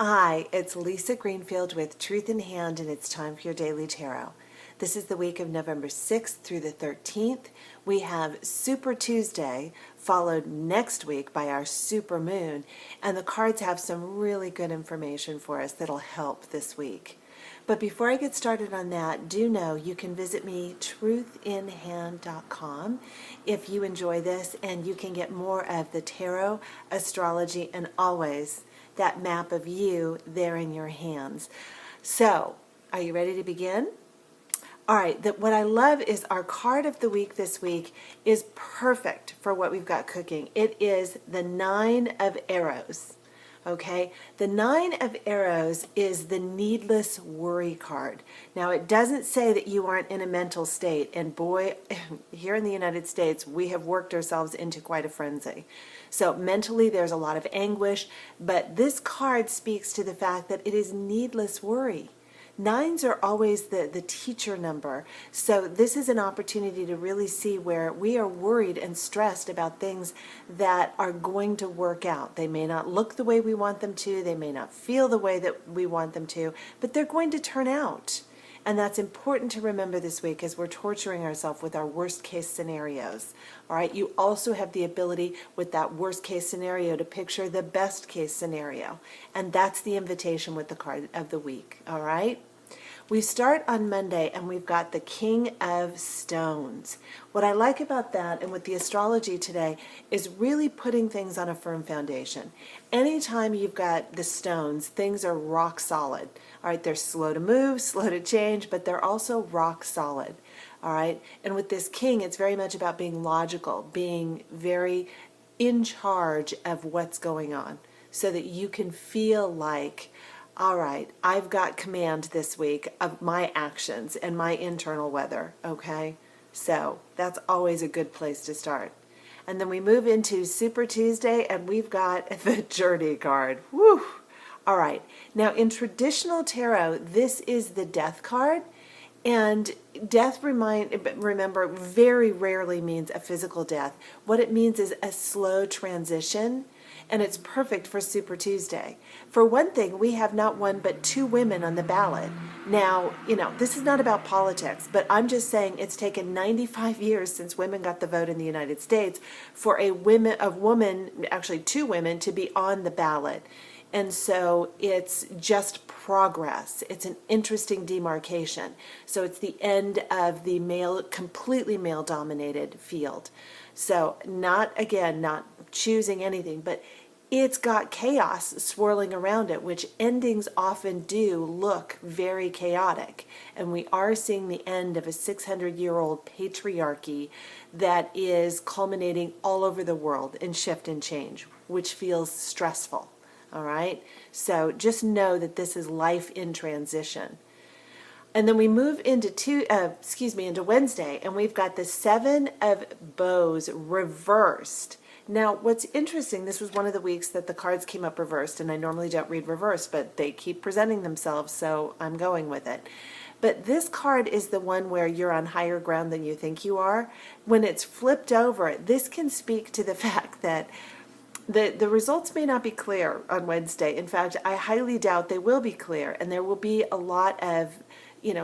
Hi, it's Lisa Greenfield with Truth in Hand, and it's time for your Daily Tarot. This is the week of November 6th through the 13th. We have Super Tuesday, followed next week by our Super Moon, and the cards have some really good information for us that'll help this week. But before I get started on that, do know you can visit me, truthinhand.com, if you enjoy this, and you can get more of the tarot, astrology, and always that map of you there in your hands. So, are you ready to begin? All right, what I love is our card of the week this week is perfect for what we've got cooking. It is the Nine of Arrows. Okay, the Nine of Arrows is the needless worry card. Now, it doesn't say that you aren't in a mental state, and boy, here in the United States, we have worked ourselves into quite a frenzy. So mentally, there's a lot of anguish, but this card speaks to the fact that it is needless worry. Nines are always the teacher number, so this is an opportunity to really see where we are worried and stressed about things that are going to work out. They may not look the way we want them to, they may not feel the way that we want them to, but they're going to turn out. And that's important to remember this week as we're torturing ourselves with our worst case scenarios. All right, you also have the ability with that worst case scenario to picture the best case scenario. And that's the invitation with the card of the week. All right. We start on Monday and we've got the King of Stones. What I like about that and with the astrology today is really putting things on a firm foundation. Anytime you've got the stones, things are rock solid. All right, they're slow to move, slow to change, but they're also rock solid. All right, and with this king, it's very much about being logical, being very in charge of what's going on so that you can feel like, all right, I've got command this week of my actions and my internal weather, okay? So that's always a good place to start. And then we move into Super Tuesday, and we've got the Journey card. Woo! All right, now in traditional tarot, this is the Death card, and death, remember, very rarely means a physical death. What it means is a slow transition, and it's perfect for Super Tuesday. For one thing, we have not one but two women on the ballot. Now, this is not about politics, but I'm just saying it's taken 95 years since women got the vote in the United States for actually two women, to be on the ballot. And so it's just progress. It's an interesting demarcation. So it's the end of the completely male-dominated field. So not choosing anything, but it's got chaos swirling around it, which endings often do look very chaotic. And we are seeing the end of a 600-year-old patriarchy that is culminating all over the world in shift and change, which feels stressful. All right, so just know that this is life in transition. And then we move into Wednesday, and we've got the Seven of Bows reversed. Now, what's interesting, this was one of the weeks that the cards came up reversed, and I normally don't read reversed, but they keep presenting themselves, so I'm going with it. But this card is the one where you're on higher ground than you think you are. When it's flipped over, this can speak to the fact that the results may not be clear on Wednesday. In fact, I highly doubt they will be clear, and there will be a lot of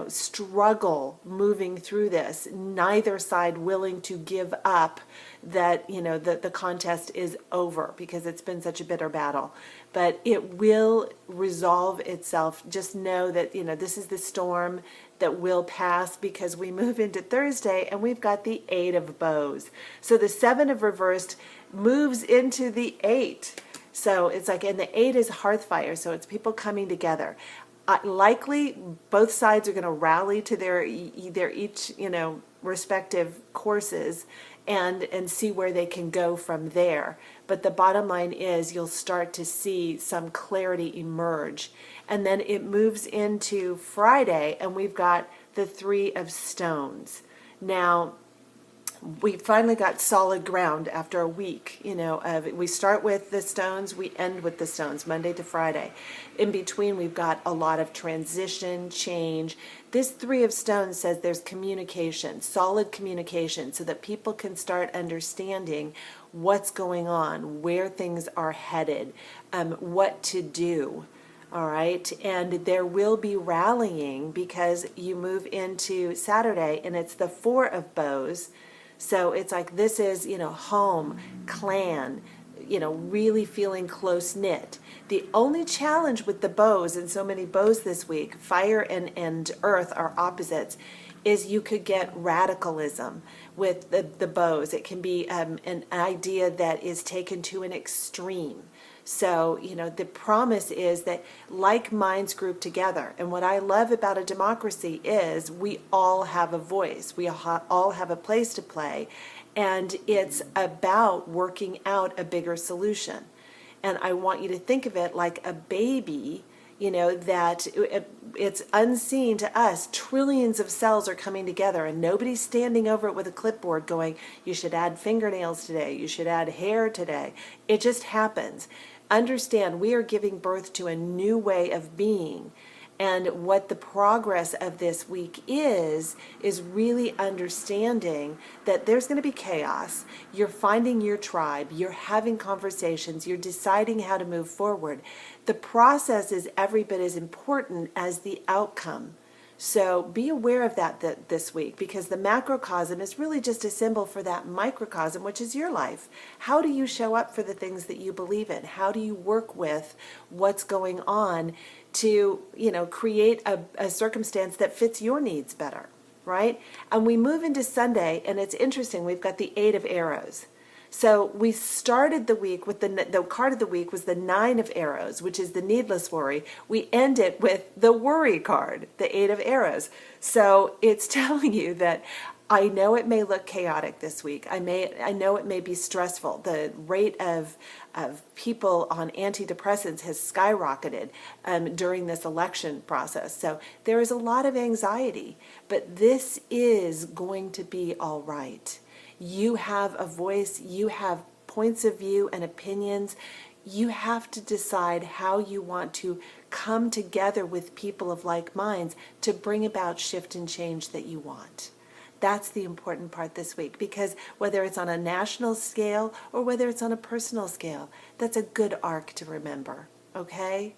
struggle moving through this. Neither side willing to give up that, the contest is over because it's been such a bitter battle. But it will resolve itself. Just know that, this is the storm that will pass, because we move into Thursday and we've got the Eight of Bows. So the Seven of Reversed moves into the Eight. So it's like, and the Eight is hearth fire. So it's people coming together. Likely both sides are going to rally to their each respective courses and see where they can go from there. But the bottom line is you'll start to see some clarity emerge. And then it moves into Friday, and we've got the Three of Stones. Now, we finally got solid ground after a week, we start with the stones, we end with the stones, Monday to Friday. In between, we've got a lot of transition, change. This Three of Stones says there's communication, solid communication, so that people can start understanding what's going on, where things are headed, what to do. All right, and there will be rallying because you move into Saturday and it's the Four of Bows. So it's like this is, home, clan, really feeling close knit. The only challenge with the bows, and so many bows this week, fire and earth are opposites, is you could get radicalism with the bows. It can be an idea that is taken to an extreme. So, the promise is that like minds group together. And what I love about a democracy is we all have a voice. We all have a place to play. And it's about working out a bigger solution. And I want you to think of it like a baby, that it's unseen to us. Trillions of cells are coming together and nobody's standing over it with a clipboard going, you should add fingernails today, you should add hair today. It just happens. Understand, we are giving birth to a new way of being. And what the progress of this week is really understanding that there's going to be chaos. You're finding your tribe. You're having conversations. You're deciding how to move forward. The process is every bit as important as the outcome. So be aware of that this week, because the macrocosm is really just a symbol for that microcosm, which is your life. How do you show up for the things that you believe in? How do you work with what's going on to, create a circumstance that fits your needs better, right? And we move into Sunday, and it's interesting. We've got the 8 of Arrows. So we started the week with the card of the week was the 9 of Arrows, which is the needless worry. We end it with the worry card, the 8 of Arrows. So it's telling you that I know it may look chaotic this week. I know it may be stressful. The rate of people on antidepressants has skyrocketed during this election process. So there is a lot of anxiety, but this is going to be all right. You have a voice, you have points of view and opinions. You have to decide how you want to come together with people of like minds to bring about shift and change that you want. That's the important part this week, because whether it's on a national scale or whether it's on a personal scale, that's a good arc to remember, okay?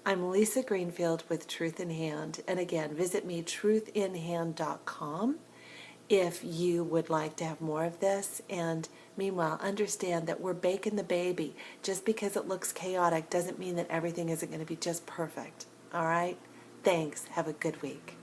I'm Lisa Greenfield with Truth in Hand, and again, visit me truthinhand.com if you would like to have more of this. And meanwhile, understand that we're baking the baby. Just because it looks chaotic doesn't mean that everything isn't going to be just perfect. All right? Thanks. Have a good week.